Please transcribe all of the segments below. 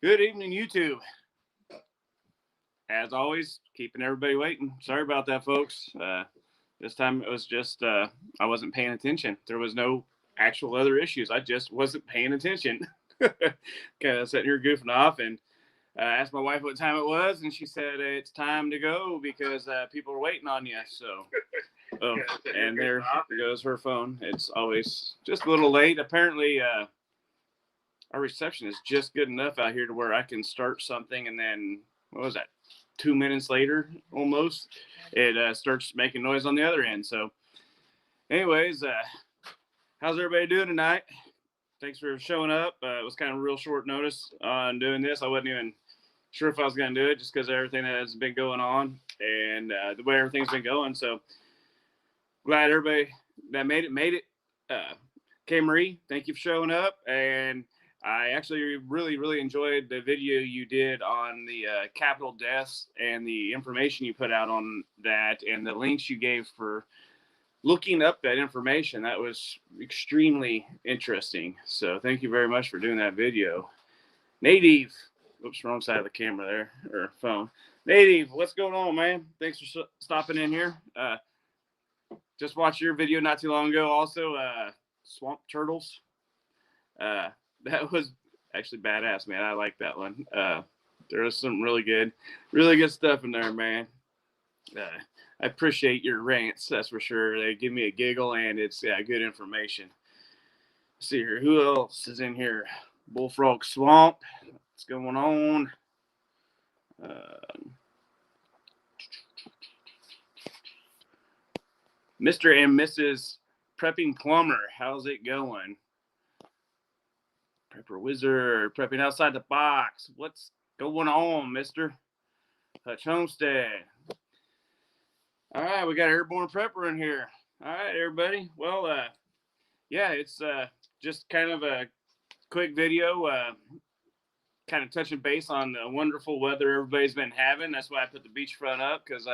Good evening, YouTube. As always, keeping everybody waiting. Sorry about that, folks. This time it was just I wasn't paying attention. There was no actual other issues. I just wasn't paying attention. Kind of sitting here goofing off, and asked my wife what time it was, and she said it's time to go because people are waiting on you. So, oh, and there goes her phone. It's always just a little late. Apparently, our reception is just good enough out here to where I can start something, and then what was that? 2 minutes later, almost, it starts making noise on the other end. So, anyways, how's everybody doing tonight? Thanks for showing up. It was kind of real short notice on doing this. I wasn't even sure if I was going to do it just because of everything that has been going on and the way everything's been going. So, glad everybody that made it. Kay Marie, thank you for showing up. And I actually really enjoyed the video you did on the Capitol deaths and the information you put out on that and the links you gave for looking up that information. That was extremely interesting. So thank you very much for doing that video. Native, oops, wrong side of the camera there, or phone. Native, what's going on, man? Thanks for stopping in here. Just watched your video not too long ago. Also, swamp turtles. That was actually badass, man. I like that one. There was some really good stuff in there, man. I appreciate your rants, that's for sure. They give me a giggle, and it's good information. Let's see here, who else is in here? Bullfrog Swamp. What's going on? Mr. and Mrs. Prepping Plumber, how's it going? Prepper Wizard, prepping outside the box. What's going on, Mister Hutch Homestead? All right, we got Airborne Prepper in here. All right, everybody. Well, yeah, it's just kind of a quick video, kind of touching base on the wonderful weather everybody's been having. That's why I put the beachfront up, because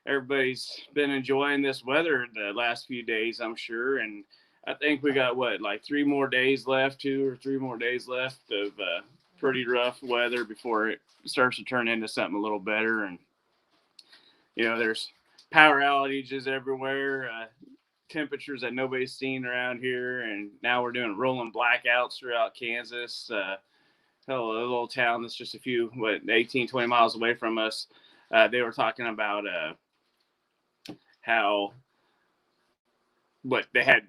everybody's been enjoying this weather the last few days, I'm sure, and I think we got like 2 or 3 more days left of pretty rough weather before it starts to turn into something a little better. And there's power outages everywhere, temperatures that nobody's seen around here, and now we're doing rolling blackouts throughout Kansas. Hell, a little town that's just 18-20 miles away from us. They were talking about how they had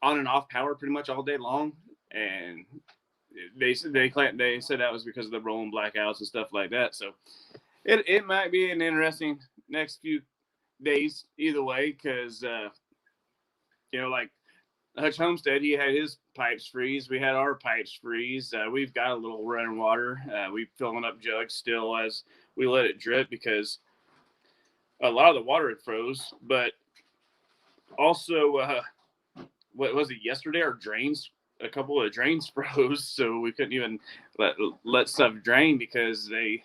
on and off power pretty much all day long, and they said that was because of the rolling blackouts and stuff like that. So it might be an interesting next few days either way, because like Hutch Homestead, he had his pipes freeze, we had our pipes freeze. We've got a little running water. We filling up jugs still as we let it drip, because a lot of the water had froze, but also what was it, yesterday? Our drains, a couple of drains froze, so we couldn't even let stuff drain, because they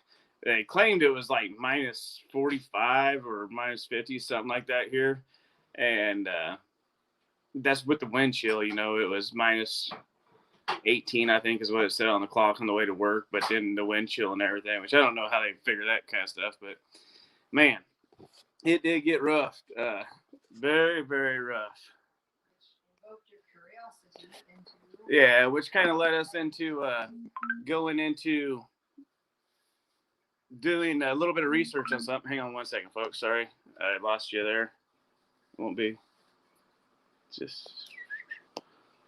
claimed it was like minus 45 or minus 50, something like that here. And that's with the wind chill. It was minus 18, I think, is what it said on the clock on the way to work. But then the wind chill and everything, which I don't know how they figure that kind of stuff. But, man, it did get rough. Very, very rough. Yeah, which kind of led us into going into doing a little bit of research on something. Hang on one second, folks. Sorry, I lost you there. Won't be. Just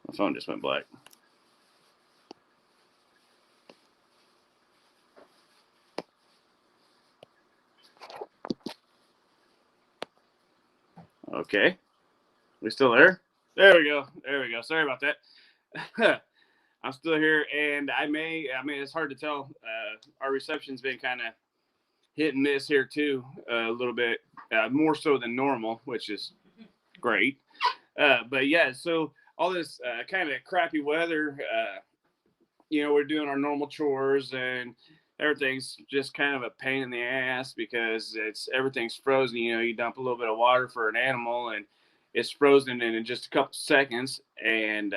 my phone just went black. Okay, we still there? There we go. Sorry about that. I'm still here, and it's hard to tell. Our reception's been kind of hit and miss here too, a little bit more so than normal, which is great. But yeah, so all this kind of crappy weather, we're doing our normal chores, and everything's just kind of a pain in the ass, because everything's frozen. You dump a little bit of water for an animal, and it's frozen in just a couple seconds, and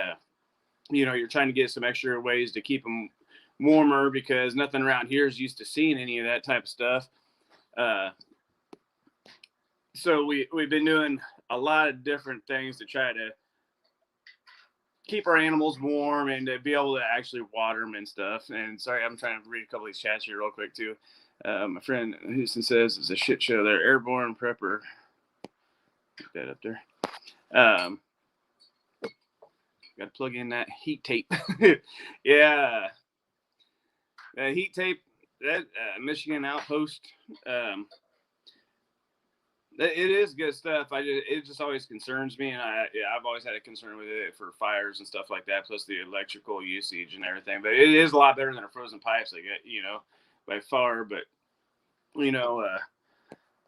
you're trying to get some extra ways to keep them warmer because nothing around here is used to seeing any of that type of stuff. So we've been doing a lot of different things to try to keep our animals warm and to be able to actually water them and stuff. And sorry, I'm trying to read a couple of these chats here real quick too. My friend Houston says it's a shit show there. Airborne prepper. Get that up there. Got to plug in that heat tape. Yeah. Heat tape, that Michigan Outpost. It is good stuff. It just always concerns me, and I've always had a concern with it for fires and stuff like that, plus the electrical usage and everything. But it is a lot better than a frozen pipes, by far. But it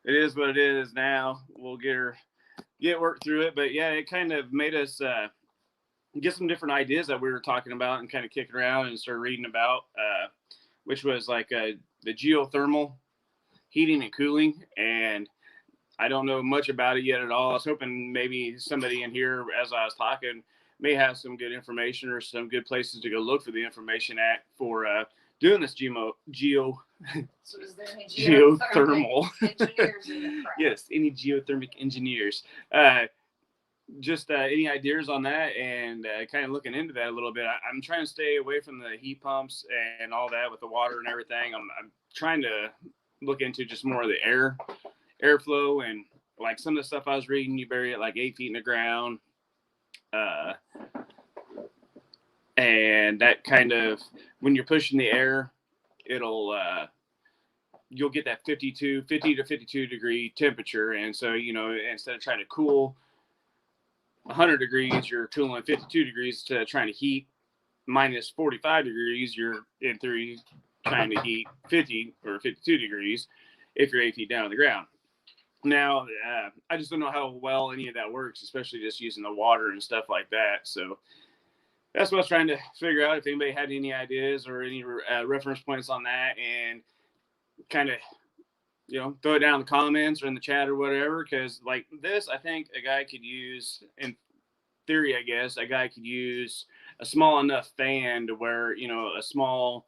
is what it is now. We'll get work through it. But yeah, it kind of made us get some different ideas that we were talking about and kind of kicking around and start reading about, which was like the geothermal heating and cooling. And I don't know much about it yet at all. I was hoping maybe somebody in here, as I was talking, may have some good information or some good places to go look for the information at for doing this So is there any geothermal engineers in the crowd? Yes, any geothermic engineers. Just any ideas on that and kind of looking into that a little bit. I'm trying to stay away from the heat pumps and all that with the water and everything. I'm trying to look into just more of the airflow and like some of the stuff I was reading, you bury it like 8 feet in the ground. And that kind of, when you're pushing the air, you'll get that 50 to 52 degree temperature. And so, instead of trying to cool 100 degrees, you're cooling 52 degrees to trying to heat minus 45 degrees. You're in theory trying to heat 50 or 52 degrees if you're 8 feet down on the ground. Now, I just don't know how well any of that works, especially just using the water and stuff like that. So that's what I was trying to figure out, if anybody had any ideas or any reference points on that, and kind of, throw it down in the comments or in the chat or whatever. Because like this, I think a guy could use, in theory, I guess, a guy could use a small enough fan to where, a small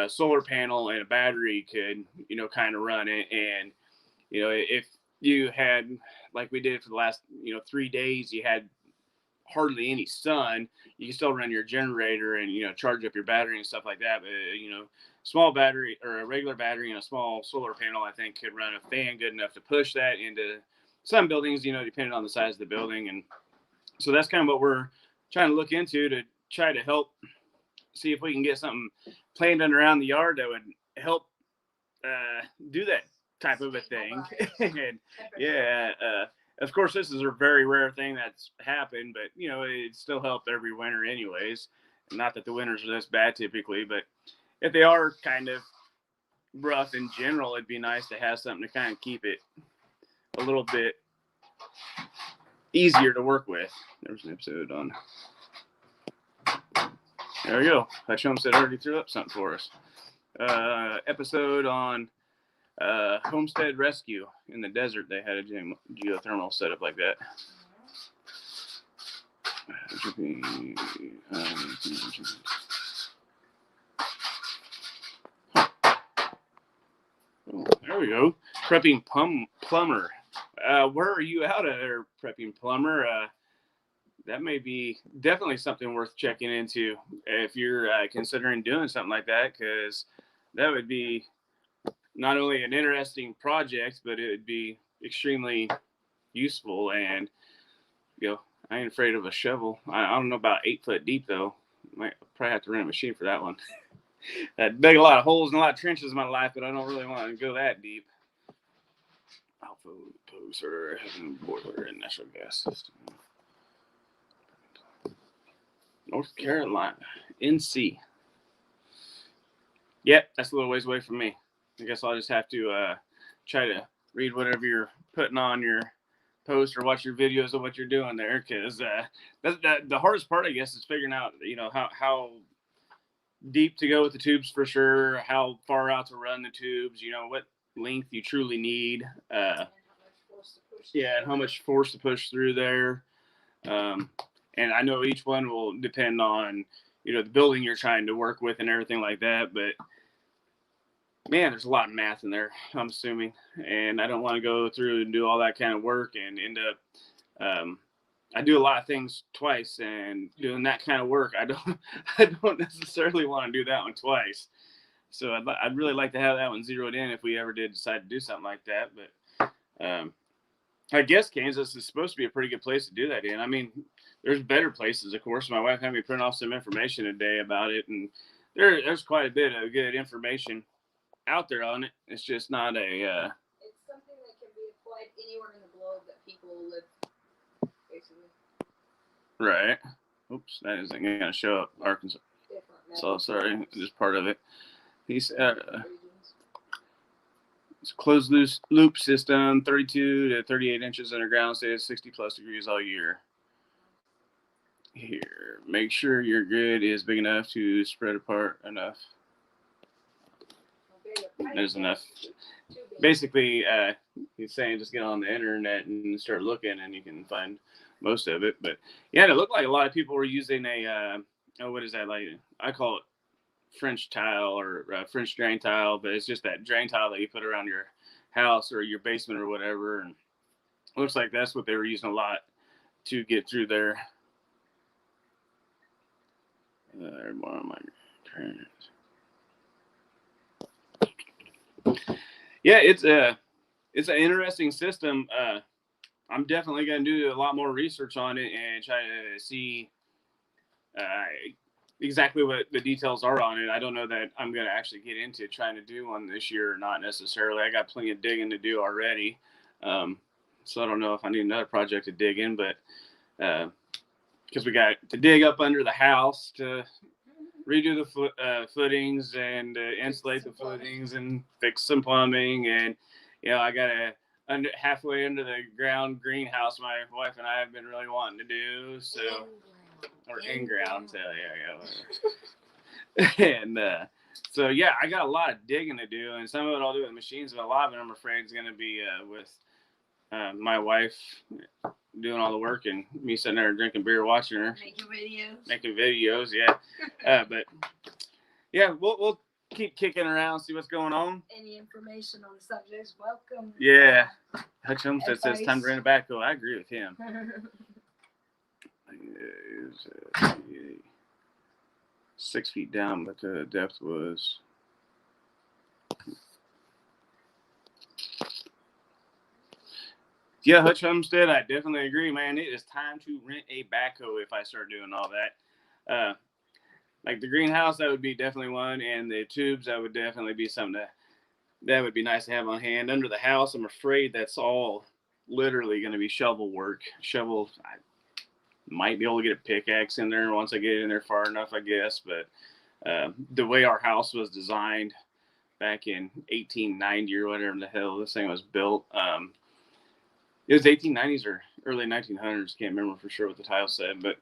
solar panel and a battery could, kind of run it. And, if you had, like we did for the last, 3 days, you had hardly any sun, you can still run your generator and, charge up your battery and stuff like that. But, small battery or a regular battery and a small solar panel, I think, could run a fan good enough to push that into some buildings, depending on the size of the building. And so that's kind of what we're trying to look into to try to help see if we can get something planted around the yard that would help do that type of a thing. And yeah, of course, this is a very rare thing that's happened, but it still helped every winter anyways. Not that the winters are this bad typically, but if they are kind of rough in general, it'd be nice to have something to kind of keep it a little bit easier to work with. There's an episode on. There we go. Hachum said already threw up something for us. Episode on homestead rescue in the desert. They had a geothermal setup like that. Oh, there we go. Prepping plumber. Where are you out at there, prepping plumber? That may be definitely something worth checking into if you're considering doing something like that, because that would be not only an interesting project, but it would be extremely useful. And I ain't afraid of a shovel. I don't know about 8 foot deep though. Might probably have to rent a machine for that one. That dug a lot of holes and a lot of trenches in my life, but I don't really want to go that deep. Alpha poser having boiler and natural gas system. North Carolina, NC. Yep, that's a little ways away from me. I guess I'll just have to try to read whatever you're putting on your post or watch your videos of what you're doing there, because the hardest part, I guess, is figuring out how deep to go with the tubes for sure, how far out to run the tubes, what length you truly need, and how much force to push through there. And I know each one will depend on the building you're trying to work with and everything like that. But man, there's a lot of math in there, I'm assuming, and I don't want to go through and do all that kind of work and end up. I do a lot of things twice, and doing that kind of work, I don't necessarily want to do that one twice. So I'd really like to have that one zeroed in if we ever did decide to do something like that. But I guess Kansas is supposed to be a pretty good place to do that in. I mean, there's better places, of course. My wife had me print off some information today about it, and there's quite a bit of good information out there on it. It's just not a. It's something that can be applied anywhere in the globe that people live, basically. Right. Oops, that isn't going to show up Arkansas. So sorry, just part of it. He's it's a closed loop system, 32 to 38 inches underground, stays 60 plus degrees all year. Here, make sure your grid is big enough to spread apart enough. There's enough. Basically, he's saying just get on the internet and start looking, and you can find most of it. But yeah, it looked like a lot of people were using a what is that, like? I call it French tile or French drain tile, but it's just that drain tile that you put around your house or your basement or whatever. And it looks like that's what they were using a lot to get through there. Yeah, it's an interesting system. I'm definitely going to do a lot more research on it and try to see exactly what the details are on it. I don't know that I'm going to actually get into trying to do one this year or not necessarily. I got plenty of digging to do already. So I don't know if I need another project to dig in, but because we got to dig up under the house to redo the footings and insulate the footings and fix some plumbing. And, I got halfway under the ground greenhouse my wife and I have been really wanting to do. So, or in-ground. So, yeah. And so, yeah, I got a lot of digging to do. And some of it I'll do with machines, but a lot of it I'm afraid is going to be with my wife doing all the work and me sitting there drinking beer, watching her. Making videos, yeah. But, yeah, we'll keep kicking around, see what's going on. Any information on the subject, welcome. Yeah. Hutch Homestead says time to rent a backhoe. I agree with him. 6 feet down, but the depth was... Yeah, Hutch Homestead, I definitely agree, man. It is time to rent a backhoe if I start doing all that. Like the greenhouse, that would be definitely one, and the tubes, that would definitely be something that would be nice to have on hand. Under the house, I'm afraid that's all literally going to be shovel work. I might be able to get a pickaxe in there once I get in there far enough, I guess. But the way our house was designed back in 1890 or whatever the hell this thing was built, it was 1890s or early 1900s. Can't remember for sure what the title said, but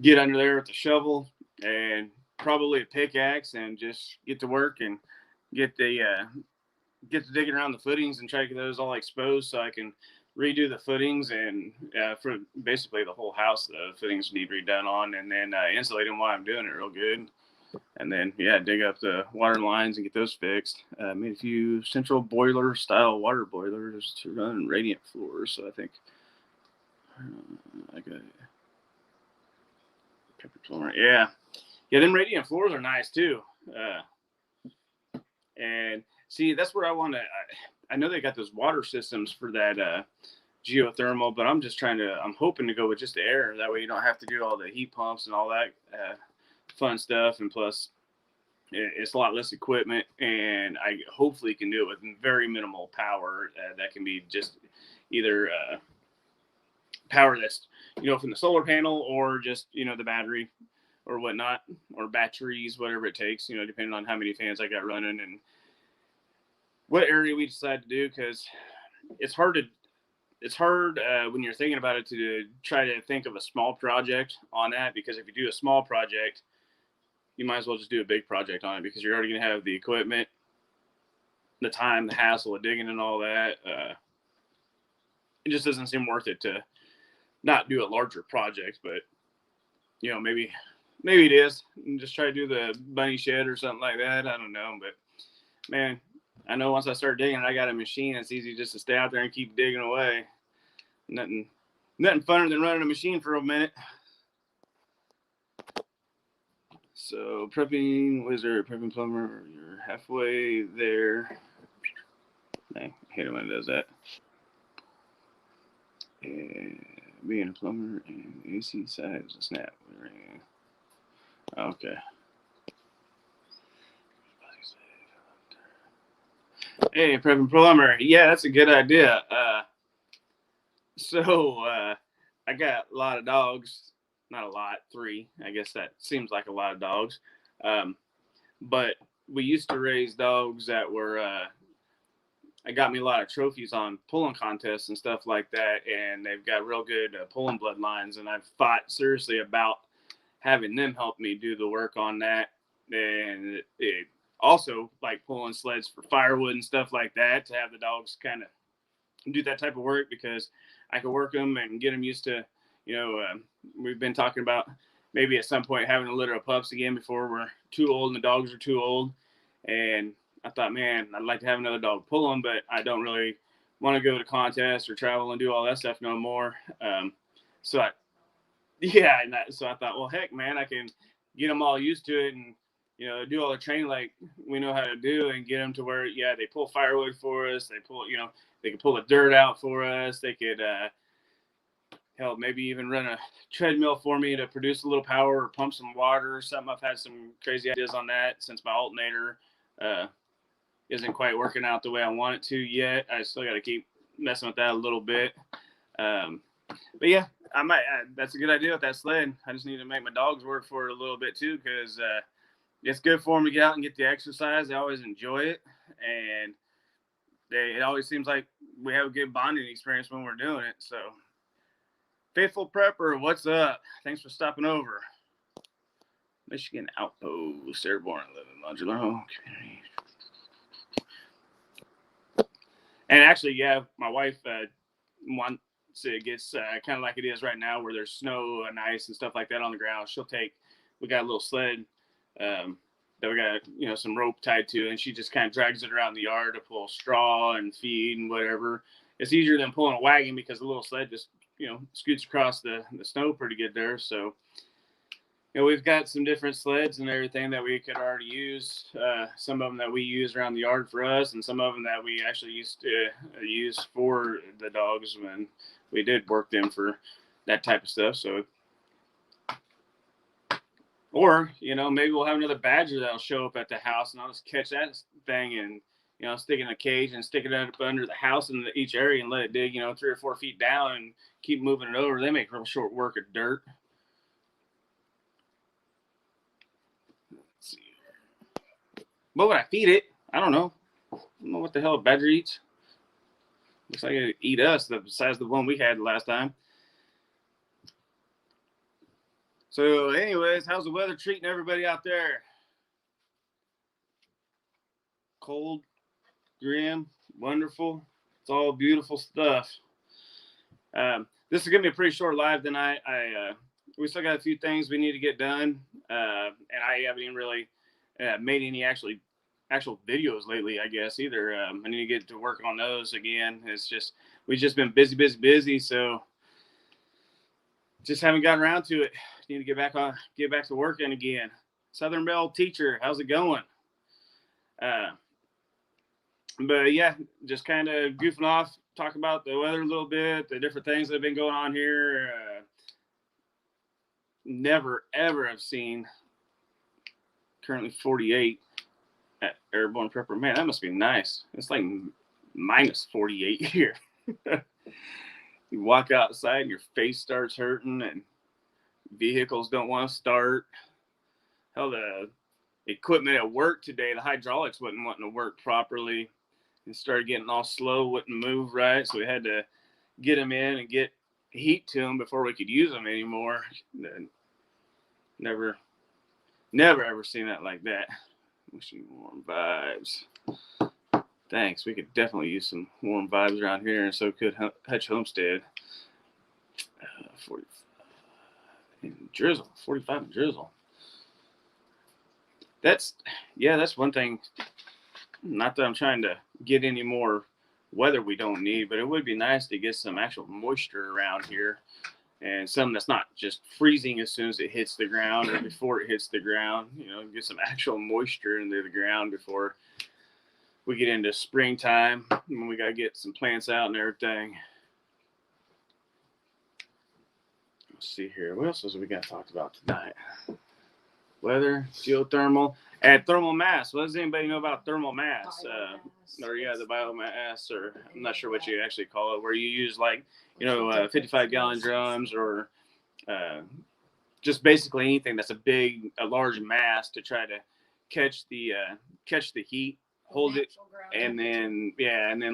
get under there with the shovel and probably a pickaxe and just get to work and get to digging around the footings and try to get those all exposed so I can redo the footings and for basically the whole house, the footings need redone on, and then insulate them while I'm doing it real good. And then, dig up the water lines and get those fixed. Made a few central boiler style water boilers to run radiant floors. So I think I got pepper plumber. Yeah, them radiant floors are nice too. And see, that's where I want to. I know they got those water systems for that geothermal, but I'm hoping to go with just the air. That way you don't have to do all the heat pumps and all that fun stuff. And plus, it's a lot less equipment, and I hopefully can do it with very minimal power. That can be just either power that's from the solar panel or just the battery or whatnot, or batteries, whatever it takes, depending on how many fans I got running and what area we decide to do, because it's hard when you're thinking about it to try to think of a small project on that, because if you do a small project, you might as well just do a big project on it, because you're already going to have the equipment, the time, the hassle of digging and all that. It just doesn't seem worth it to not do a larger project, but maybe maybe it is. Just try to do the bunny shed or something like that. I don't know, but man, I know once I start digging, I got a machine. It's easy just to stay out there and keep digging away. Nothing funner than running a machine for a minute. So prepping wizard, prepping plumber, you're halfway there. I hate it when it does that. Being a plumber and AC side is a snap. Okay. Hey, prepping plumber. Yeah, that's a good idea. So I got a lot of dogs. Not a lot, 3. I guess that seems like a lot of dogs. But we used to raise dogs that were. I got me a lot of trophies on pulling contests and stuff like that, and they've got real good pulling bloodlines. And I've thought seriously about having them help me do the work on that, and it also like pulling sleds for firewood and stuff like that to have the dogs kind of do that type of work, because I could work them and get them used to, we've been talking about maybe at some point having a litter of pups again before we're too old and the dogs are too old. And I thought, man, I'd like to have another dog pull them, but I don't really want to go to contests or travel and do all that stuff no more. So I thought, well, heck, man, I can get them all used to it and, do all the training like we know how to do and get them to where, they pull firewood for us. They pull, they could pull the dirt out for us. They could, hell, maybe even run a treadmill for me to produce a little power or pump some water or something. I've had some crazy ideas on that since my alternator isn't quite working out the way I want it to yet. I still got to keep messing with that a little bit. But yeah, that's a good idea with that sled. I just need to make my dogs work for it a little bit too, because it's good for them to get out and get the exercise. They always enjoy it, and it always seems like we have a good bonding experience when we're doing it. So, Faithful Prepper, what's up? Thanks for stopping over. Michigan Outpost, Airborne 11 Modular Home Community. And actually, yeah, my wife wants it gets kind of like it is right now, where there's snow and ice and stuff like that on the ground. We got a little sled that we got, some rope tied to, and she just kind of drags it around the yard to pull straw and feed and whatever. It's easier than pulling a wagon because the little sled just, scoots across the snow pretty good there. So, we've got some different sleds and everything that we could already use. Some of them that we use around the yard for us, and some of them that we actually used to use for the dogs when we did work them for that type of stuff. So, or, maybe we'll have another badger that'll show up at the house, and I'll just catch that thing and, stick it in a cage and stick it up under the house in each area and let it dig, 3 or 4 feet down and keep moving it over. They make real short work of dirt. Let's see. What would I feed it? I don't know. I don't know what the hell a badger eats. Looks like it eat us, besides the one we had last time. So, anyways, how's the weather treating everybody out there? Cold, grim, wonderful. It's all beautiful stuff. This is going to be a pretty short live tonight. We still got a few things we need to get done. And I haven't even really made any actual videos lately, I guess, either. I need to get to work on those again. We've just been busy. So just haven't gotten around to it. Need to get back to working again. Southern Belle teacher, how's it going? But yeah, just kind of goofing off, talk about the weather a little bit, the different things that have been going on here. Never ever have seen currently 48 at Airborne Prepper. Man, that must be nice. It's like minus 48 here. You walk outside and your face starts hurting and vehicles don't want to start. Hell, the equipment at work today, the hydraulics wasn't wanting to work properly and started getting all slow, wouldn't move right. So we had to get them in and get heat to them before we could use them anymore. Never ever seen that like that. Wishing warm vibes. Thanks. We could definitely use some warm vibes around here, and so could Hutch Homestead. 45 and drizzle. That's one thing. Not that I'm trying to get any more weather we don't need, but it would be nice to get some actual moisture around here, and something that's not just freezing as soon as it hits the ground or before it hits the ground. Get some actual moisture into the ground before we get into springtime when we got to get some plants out and everything. Let's see here. What else we got talked about tonight? Weather, geothermal, and thermal mass. What does anybody know about thermal mass? The biomass, or I'm not sure what you actually call it, where you use 55-gallon drums, or just basically anything that's a large mass to try to catch the heat, hold it, and then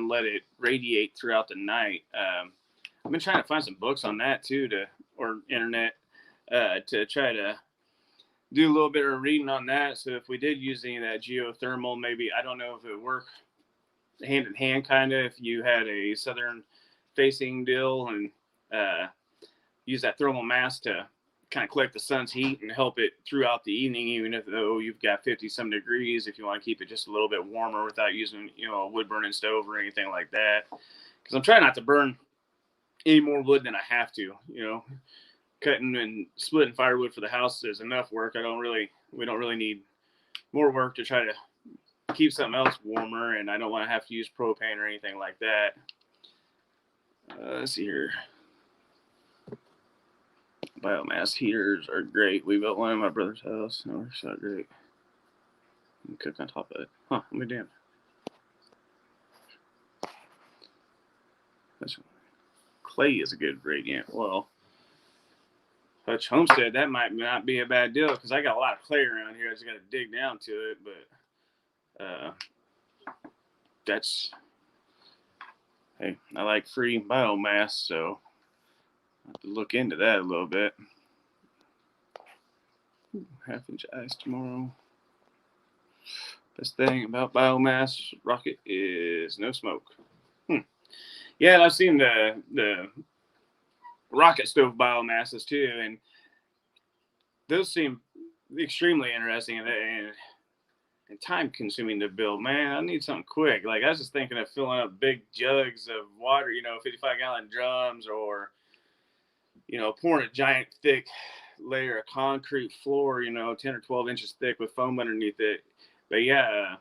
let it radiate throughout the night. I've been trying to find some books on that too, or internet, to try to do a little bit of reading on that. So if we did use any of that geothermal, maybe, I don't know if it would work hand in hand, kind of, if you had a southern facing deal and use that thermal mass to kind of collect the sun's heat and help it throughout the evening, even though you've got 50 some degrees, if you want to keep it just a little bit warmer without using, a wood burning stove or anything like that. Because I'm trying not to burn any more wood than I have to. Cutting and splitting firewood for the house is enough work. We don't really need more work to try to keep something else warmer, and I don't want to have to use propane or anything like that. Let's see here. Biomass heaters are great. We built one in my brother's house. It works out great. You can cook on top of it. Huh, let me damn. Clay is a good gradient. Well, Hutch Homestead, that might not be a bad deal, because I got a lot of clay around here. I just got to dig down to it, but hey, I like free biomass, so I have to look into that a little bit. Half-inch ice tomorrow. Best thing about biomass rocket is no smoke. Yeah, and I've seen the rocket stove biomasses too, and those seem extremely interesting and time consuming to build. Man, I need something quick. Like, I was just thinking of filling up big jugs of water, 55-gallon drums, or pouring a giant thick layer of concrete floor, 10 or 12 inches thick with foam underneath it. But yeah,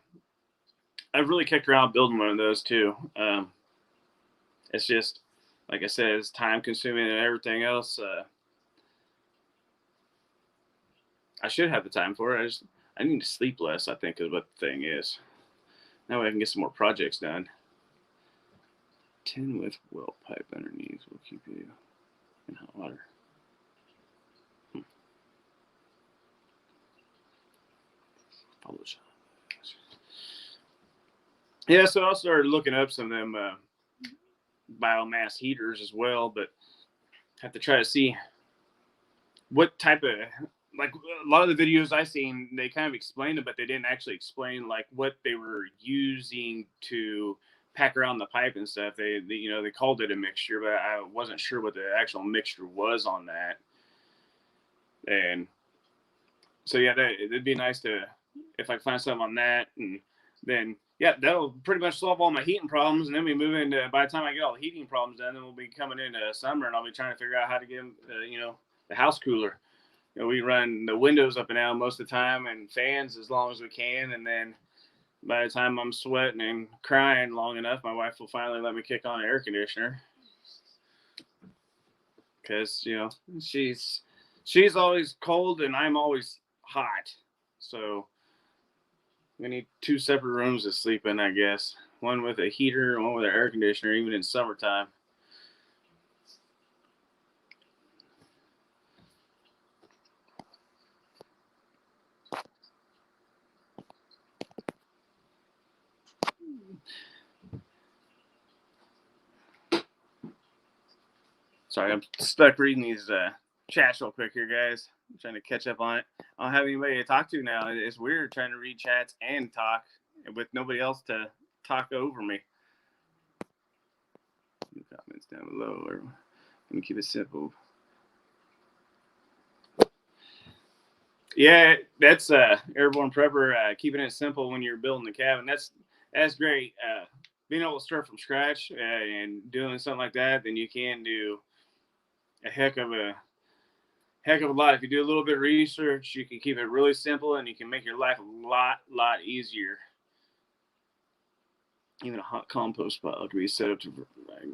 I've really kicked around building one of those too. It's just, like I said, it's time consuming and everything else. I should have the time for it. I need to sleep less, I think, is what the thing is. That way I can get some more projects done. Tin with well pipe underneath will keep you in hot water. Yeah, so I started looking up some of them biomass heaters as well, but have to try to see what type of, like, a lot of the videos I seen, they kind of explained it, but they didn't actually explain like what they were using to pack around the pipe and stuff. They called it a mixture, but I wasn't sure what the actual mixture was on that. And so yeah, it'd be nice if I could find something on that, and then that'll pretty much solve all my heating problems. And then we move into, by the time I get all the heating problems done, then we'll be coming into summer, and I'll be trying to figure out how to get the house cooler. We run the windows up and down most of the time, and fans as long as we can. And then by the time I'm sweating and crying long enough, my wife will finally let me kick on an air conditioner. Because, she's always cold and I'm always hot. So we need two separate rooms to sleep in, I guess. One with a heater and one with an air conditioner, even in summertime. Sorry, I'm stuck reading these chats real quick here, guys. I'm trying to catch up on it. I don't have anybody to talk to now. It's weird trying to read chats and talk with nobody else to talk over me. Comments down below. Let me keep it simple. Yeah, that's airborne prepper, keeping it simple when you're building the cabin. That's great. Being able to start from scratch and doing something like that, then you can do a heck of a lot. If you do a little bit of research, you can keep it really simple and you can make your life a lot easier. Even a hot compost pile can be set up to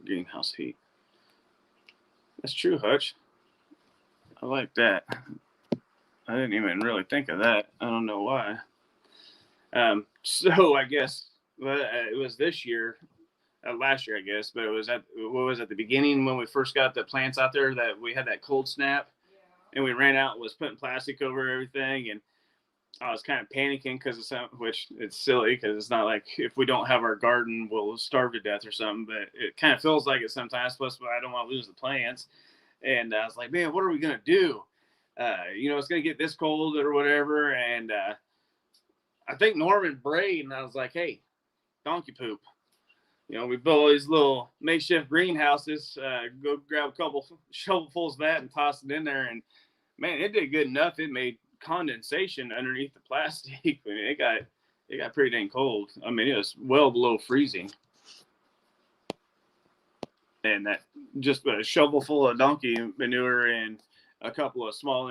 greenhouse heat. That's true, Hutch. I like that. I didn't even really think of that. I don't know why. So I guess it was this year, last year, I guess, but it was at the beginning when we first got the plants out there that we had that cold snap, and we ran out and was putting plastic over everything, and I was kind of panicking because of something, which it's silly because it's not like if we don't have our garden, we'll starve to death or something, but it kind of feels like it sometimes. Plus, I don't want to lose the plants, and I was like, man, what are we gonna do? It's gonna get this cold or whatever, and I think Norman brayed, and I was like, hey, donkey poop. We built all these little makeshift greenhouses. Go grab a couple shovelfuls of that and toss it in there, and man, it did good enough. It made condensation underneath the plastic. I mean, it got pretty dang cold. I mean, it was well below freezing. And that just a shovel full of donkey manure and a couple of small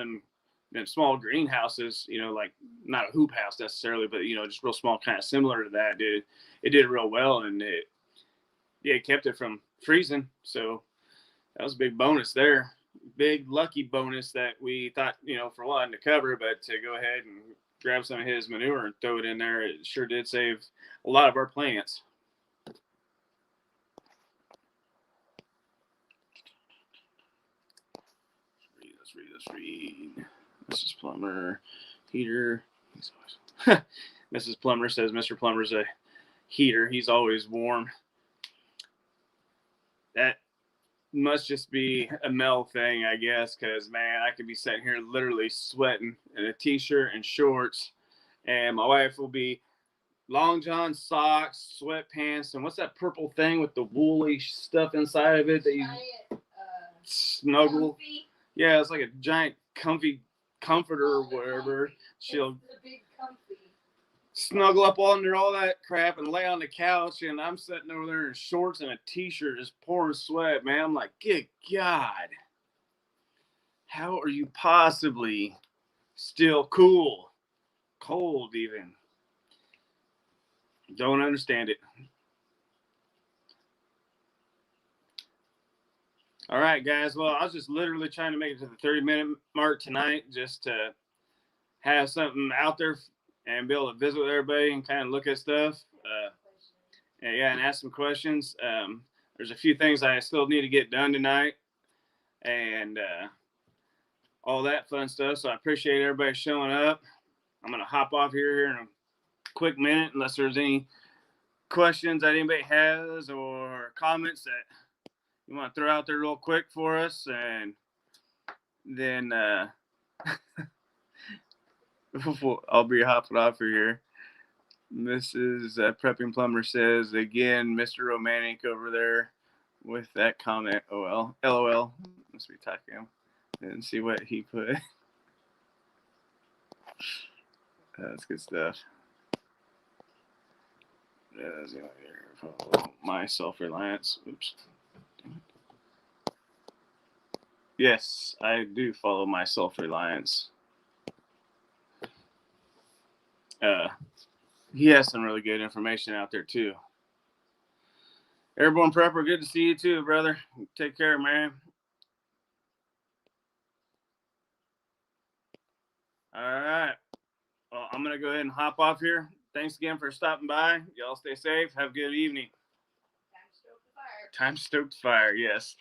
greenhouses, like not a hoop house necessarily, but just real small, kind of similar to that. It did real well, and it kept it from freezing. So that was a big bonus there. Big lucky bonus that we thought, for one to cover, but to go ahead and grab some of his manure and throw it in there, it sure did save a lot of our plants. Let's read. Mrs. Plumber, heater. Mrs. Plumber says Mr. Plumber's a heater. He's always warm. That must just be a Mel thing, I guess, because, man, I could be sitting here literally sweating in a T-shirt and shorts, and my wife will be long john socks, sweatpants, and what's that purple thing with the woolly stuff inside of it that you snuggle? Comfy. Yeah, it's like a giant comfy comforter or whatever. She'll snuggle up under all that crap and lay on the couch, and I'm sitting over there in shorts and a T-shirt just pouring sweat, man. I'm like, good God. How are you possibly still cool? Cold even. Don't understand it. All right, guys. Well, I was just literally trying to make it to the 30-minute mark tonight just to have something out there and be able to visit with everybody and kind of look at stuff. And ask some questions. There's a few things I still need to get done tonight and all that fun stuff. So I appreciate everybody showing up. I'm going to hop off here in a quick minute unless there's any questions that anybody has or comments that you want to throw out there real quick for us, and then I'll be hopping off here. Mrs. Prepping Plumber says, again, Mr. Romantic over there with that comment. Oh, well, LOL. Must be talking him. And see what he put. That's good stuff. My self-reliance. Oops. Yes, I do follow my self-reliance. He has some really good information out there too. Airborne Prepper, good to see you too, brother. Take care, man. All right. Well, I'm going to go ahead and hop off here. Thanks again for stopping by. Y'all stay safe. Have a good evening. Time to stoke the fire. Time to stoke the fire, yes.